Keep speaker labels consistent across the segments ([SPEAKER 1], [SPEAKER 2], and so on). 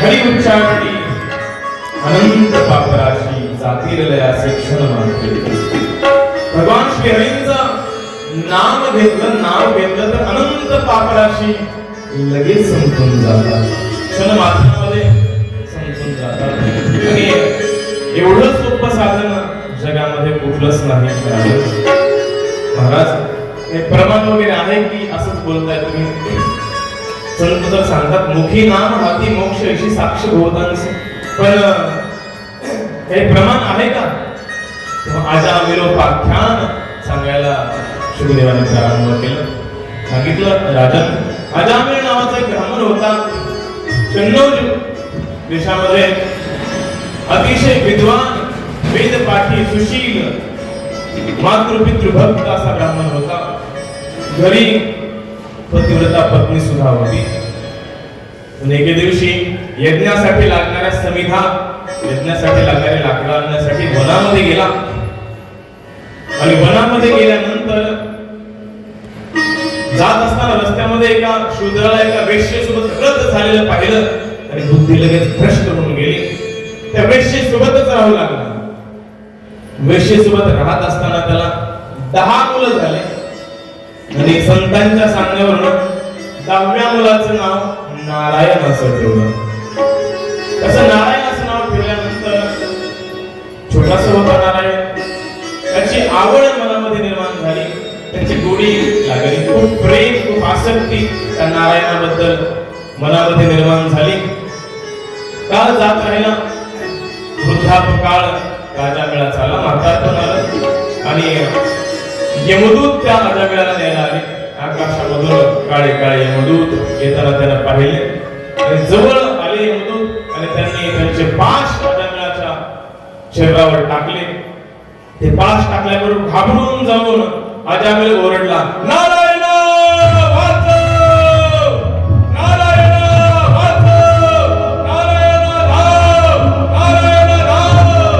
[SPEAKER 1] हरी उच्चारणी अनंत पापराशी जातीरलयाचे क्षण मानते. भगवान श्री हरींचं नाव घेतलं तर अनंत पापराशी लगेच संपून जातात, क्षण मात्रामध्ये संपून जातात. आणि एवढं सोपं साधन जगामध्ये कुठलंच नाही. महाराज हे प्रमाण वगैरे आहे की असंच बोलताय तुम्ही? संत तर सांगतात मुखी नाम हाती मोक्ष अशी साक्ष भोवतांस, पण हे प्रमाण आहे का? अजामिलोपाख्यान सांगायला शुकदेवाने प्रारंभ केलं. सांगितलं राजन, अजामिल नावाचा एक ब्राह्मण होता. कन्नौज देशामध्ये अतिशय विद्वान, वेदपाठी, सुशील, मातृपितृभक्त असा ब्राह्मण होता. घरी पतिव्रता पत्नी सुद्धा होती. एके दिवशी यज्ञासाठी लागणाऱ्या समिधा, यज्ञासाठी लागणारे लाकडं आणण्यासाठी वनामध्ये गेला. आणि वनामध्ये गेल्यानंतर जात असताना रस्त्यामध्ये एका शूद्राला एका वेश्येसोबत रथ झालेलं पाहिलं आणि बुद्धी लगेच भ्रष्ट होऊन गेली. त्या वेश्येसोबतच राहू लागला. वेश्येसोबत राहत असताना त्याला 10 मुलं झाले. आणि संतांच्या सांगण्यावरून 10व्या मुलाचं नाव नारायण असं ठेवलं. तसं नारायण असं नाव ठेवल्यानंतर छोटासा होता नारायण, त्याची आवड मनामध्ये निर्माण झाली, त्याची गोडी लागली, खूप प्रेम, खूप आसक्ती त्या नारायणाबद्दल मनामध्ये निर्माण झाली. काळ जात राहिला, वृद्धापकाळ राजामेळाचा आला, म्हातारपण आलं आणि यमदूत त्या राजामेळाला न्यायला आले. आकाशामधून काळे काळे यमदूत येताना त्यांना पाहिले आणि जवळ आले यमदूत आणि त्यांनी त्यांचे पाश राजामेळाच्या शरीरावर टाकले. ते पाश टाकल्याबरोबर घाबरून जाऊन अजामिल ओरडला, नारायण वाचव, नारायण वाचव, नारायण धाव, नारायण धाव.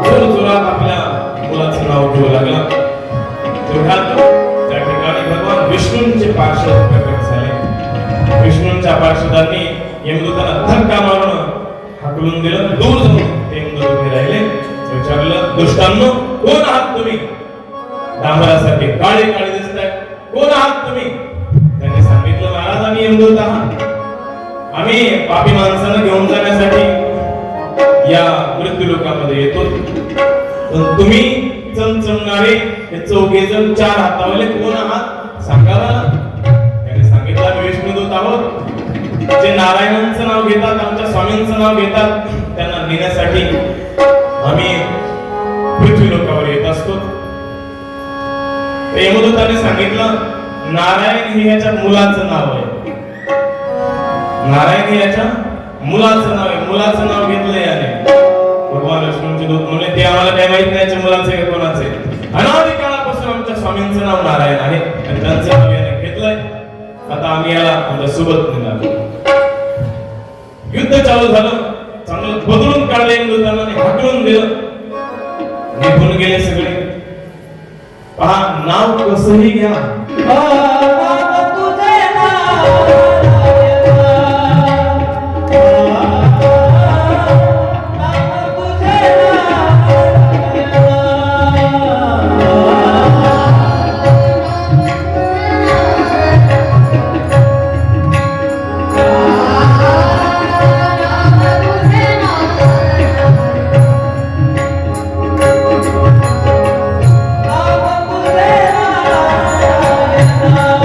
[SPEAKER 1] जोरजोरात आपल्या मुलाचं नाव घेऊ लागला. तेवढ्यात त्या ठिकाणी भगवान विष्णूंचे पार्षद प्रकट झाले. विष्णूंच्या पार्षदांनी यमदूताला धक्का मारून हाकलून दिलं. दूर जाऊन ते यमदूत उभे राहिले. विचारलं, दुष्टांनो, कोण आहात तुम्ही? डांबरासारखे काळे काळे दिसताय, कोण आहात तुम्ही? त्यांनी सांगितलं, महाराज आम्ही यमदूत आहात. आम्ही पापी माणसांना घेऊन जाण्यासाठी या मृत्यू लोकामध्ये येतो. पण तुम्ही चमचमणारे हे 4 जण 4 हातावाले कोण आहात सांगा मला. त्यांनी सांगितलं, आम्ही विष्णुदूत आहोत. जे नारायणांचं नाव घेतात, आमच्या स्वामींचं नाव घेतात, त्यांना नेण्यासाठी आम्ही पृथ्वी लोकावर येत असतो. यमदूताने सांगितलं, नारायण हे याच्या मुलाचं नाव आहे. नारायण हे याच्या मुलाचं नाव आहे. मुलाचं नाव घेतलं याने. भगवान विष्णूंचे दूत म्हणले, ते आम्हाला काय माहित नाही याच्या मुलाचे का कोणाचे. अनादी काळापासून आमच्या स्वामींचं नाव नारायण आहे आणि त्यांचं नाव याने घेतलंय. आता आम्ही याला आमच्या सोबत निघालो. युद्ध चालू झालं. चांगलं बदलून काढले यमदूताने, हाकलून दिलं. निघून गेले सगळे. पहा, नाव कसंही घ्या,
[SPEAKER 2] Ah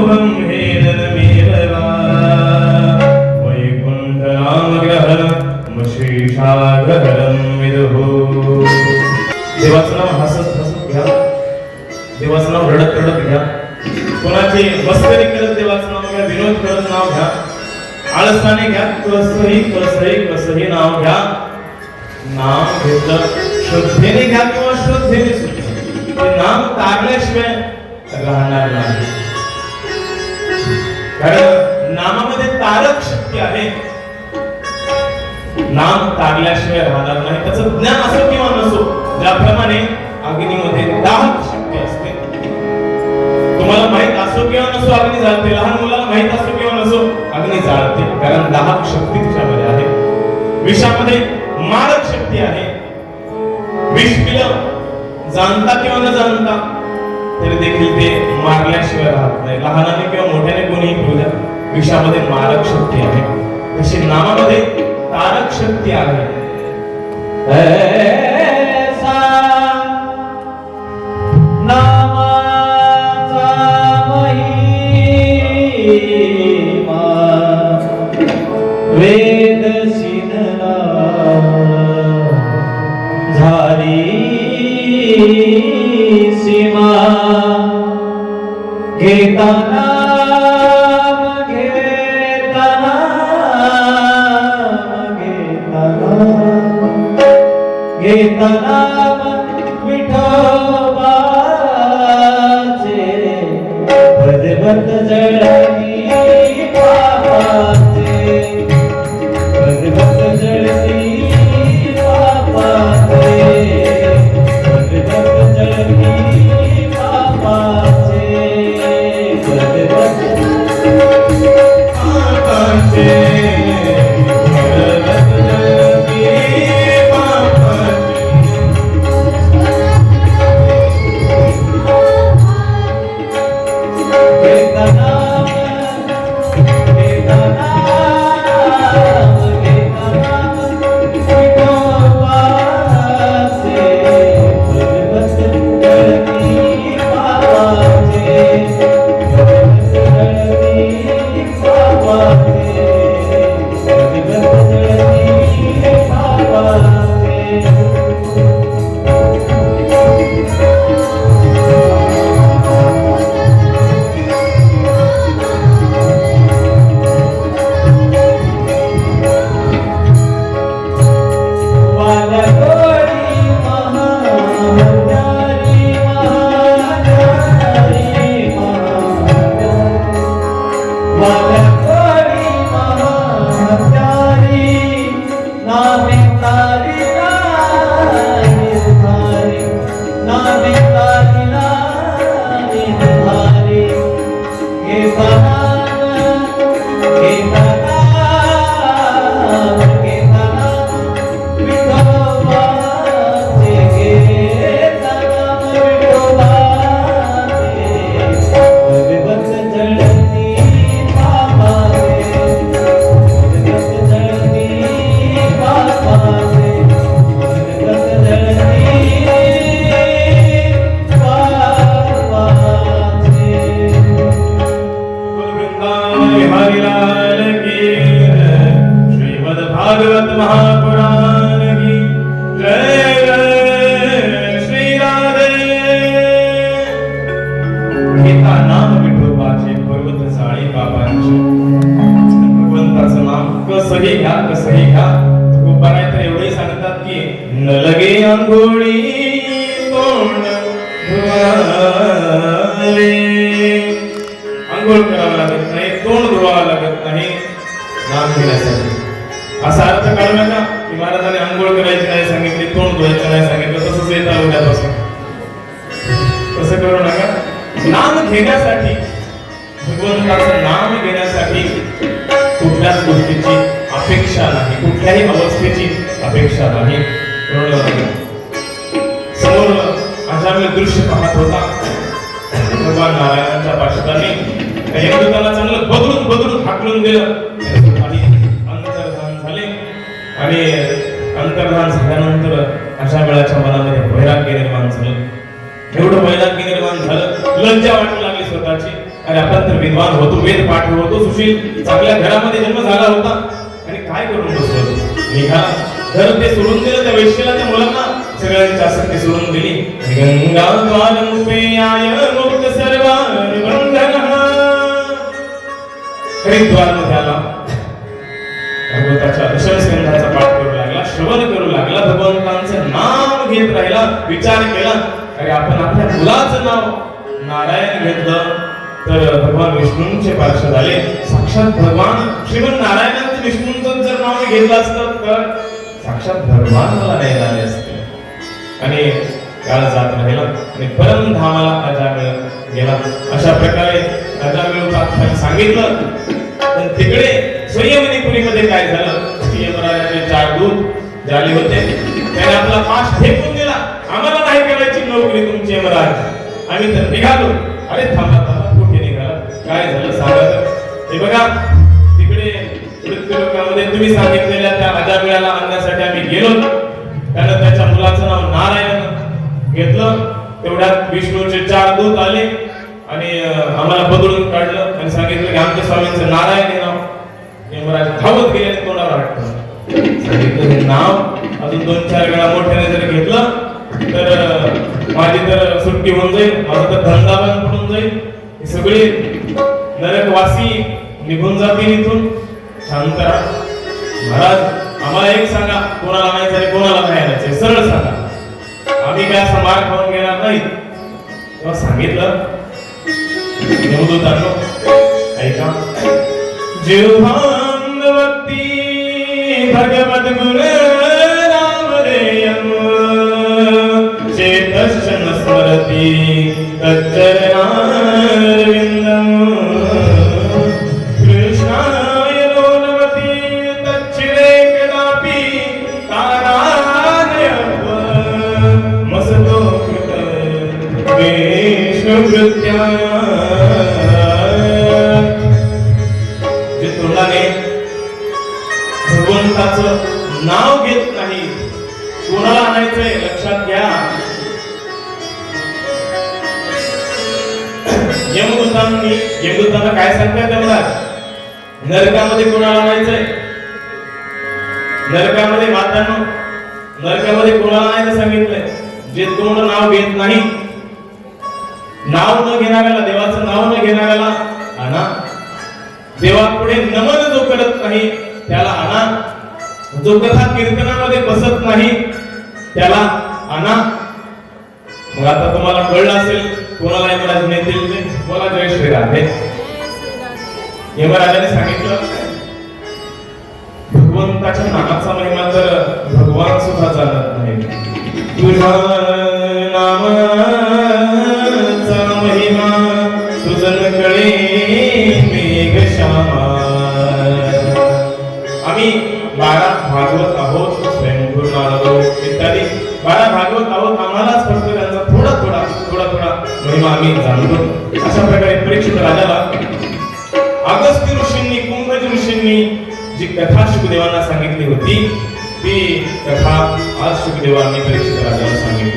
[SPEAKER 1] ब्रह्मेणमेव वा वैकुण्ठनामग्रहणं शेषागहनं विदुः। देवाचं नाव हसत हसत घ्या, देवाचं नाव रडत रडत घ्या, कोणाची मस्करी करत देवाचं नाव घ्या, विनोद करत नाव घ्या, आळसाने घ्या, कसंही कसंही कसंही नाव घ्या। नाम घेतलं श्रद्धेने घ्या किंवा श्रद्धेने सुद्धा, ते नाम तारल्याशिवाय राहणार नाही, कारण नामामध्ये तारक शक्ती आहे, नाम तारल्याशिवाय राहणार नाही। त्याचं ज्ञान असो किंवा नसो, ज्याप्रमाणे अग्नीमध्ये दाहक शक्ती असते, तुम्हाला माहित असो किंवा नसो अग्नी जाळते, लहान मुलाला माहित असो किंवा नसो अग्नी जाळते, कारण दाहक शक्ती तिच्यामध्ये आहे। विषामध्ये मारक शक्ती आहे, विष पिलं जाणता किंवा न जाणता तरी देखील ते मारल्याशिवाय राहत नाही, लहानाने किंवा मोठ्याने कोणीही पिऊ द्या, विषामध्ये मारक शक्ती आहे, तशी नामामध्ये तारक शक्ती आहे। ऐसा नामाचा महिमा वेद शिनला झाली सीमा, घेताना घेताना विठोबाचे भगवत जळती पापाचे, भगवत जळती पापाचे, भगवत जळती पापाचे, भगवत पापाचे। अंघोळ करावं लागत नाही, तोंड धुवावं लागत नाही नाम घेण्यासाठी। असा अर्थ काढू नका की महाराजांनी अंघोळ करायची नाही सांगितली, तोंड धुवायचं नाही सांगितलं, तसंच येतं उद्यापासून, तसं करू नका। नाम घेण्यासाठी, भगवंताचं नाम घेण्यासाठी कुठल्याच गोष्टीची अपेक्षा नाही, कुठल्याही अवस्थेची अपेक्षा नाही। समोर अजामिल दृश्य पाहत होता, भगवान नारायणांच्या पार्षदांनी यमदूताला चांगलं बदलून बदलून हाकलून दिलं आणि अंतर्धान झाले। आणि अंतर्धान झाल्यानंतर अशा वेळाच्या मनामध्ये वैराग्य निर्माण झालं, एवढं वैराग्य निर्माण झालं, लज्जा वाटू लागली स्वतःची। आणि आपण तर विद्वान होतो, वेद पाठ होतो, सुशील चांगल्या घरामध्ये जन्म झाला होता आणि काय करून बसलो निघाला. घर ते सोडून दिलं त्या वेश्येला, त्या मुलांना सगळ्यांची आसक्ती सोडून दिली. गंगा द्वारमुपेयाय मुक्त सर्वान् बंधनः. हरिद्वार मध्ये आला, भगवंताच्या दशमस्कंधाचा पाठ करू लागला, श्रवण करू लागला, भगवंतांचं नाम घेत राहिला. विचार केला, अरे आपण आपल्या मुलाचं नाव नारायण घेतलं तर भगवान विष्णूंचे पार्षद आले. साक्षात भगवान श्रीमन नारायणांचं विष्णूंचं जर नाव घेतलं असतं तर साक्षात भगवान मला नाही आले असते. आणि काळ जात राहिला आणि परमधामाला अजामिळ गेला. अशा प्रकारे अजामिळ सांगितलं. पण तिकडे संयमनीपुरीमध्ये काय झालं, यमराजाचे 4 दूत झाले होते. त्याने आपला पाश फेकून दिला. आम्हाला नाही करायची नोकरी तुमची यमराज, आम्ही तर निघालो. अरे थांबा थांबा, कुठे निघाला, काय झालं सांगा तर. हे बघा तिकडे मृत्यूलोकामध्ये तुम्ही सांगितलेल्या त्या अजामिळाला आणण्यासाठी आम्ही गेलो. त्यानं त्याच्या मुलाचं नाव नारायण घेतलं. तेवढ्यात विष्णूचे 4 दूत आले आणि आम्हाला बदलून काढलं आणि सांगितलं की आमच्या स्वामींचं नारायण हे नाव. यमराज धावत गेले आणि तोंडावर हात सांगितलं हे नाव अजून 2-4 वेळा मोठ्याने जर घेतलं तर माझी तर सुट्टी होऊन जाईल, माझा तर धंदा बंद पडून जाईल, हे सगळे नरकवासी निघून जातील इथून. शांत राहा महाराज, आम्हाला एक सांगा, कोणाला आणायचं आणि कोणाला नाही आणायचं सरळ सांगा, आम्ही काय असं मार खाऊन घेणार नाही. तेव्हा सांगितलं यमदूतांनो, ऐका. जिह्वांगवती भगवद गुण नामधेयम् चेतश्च न स्मरति तच्चरणारविन्दम् कृष्णाय नो नमति तच्चिरे कदापि तारानयः मसतो कृत विष्णुकृत्याय. जे तोंडाने भगवंताचं नाव घेत नाही, कोणाला आणायचंय लक्षात घ्या. यमदूतांना काय सांगतात त्यांना, नरकामध्ये कोणाला आणायचंय, नरकामध्ये मातांनो नरकामध्ये कोणाला आणायचं सांगितलंय. जे तोंड नाव घेत नाही, नाव न घेणाऱ्याला, देवाचं नाव न घेणाऱ्याला आणा. देवापुढे नमन जो करत नाही त्याला आणा. जो कथा कीर्तनामध्ये बसत नाही त्याला आणा. मग आता तुम्हाला कळलं असेल कोणाला यमराज नेतील ते. बोला जय श्रीराधे. यमराजाने सांगितलं भगवंताच्या नामाचा महिमा तर भगवान सुद्धा जाणत नाही. तुझ्या नामाचा महिमा तुझन कळे मेघश्यामा. आम्ही 12 भागवत आहोत, स्वयंभू नारद इत्यादी 12 भागवत आहोत. आम्हालाच फक्त त्यांचा थोडा थोडा महिमा आम्ही जाणतो. अशा प्रकारे परीक्षित राजाला अगस्त्य ऋषींनी, कुंभज ऋषींनी जी कथा शुकदेवांना सांगितली होती ती कथा आज शुकदेवांनी परीक्षित राजाला सांगितली.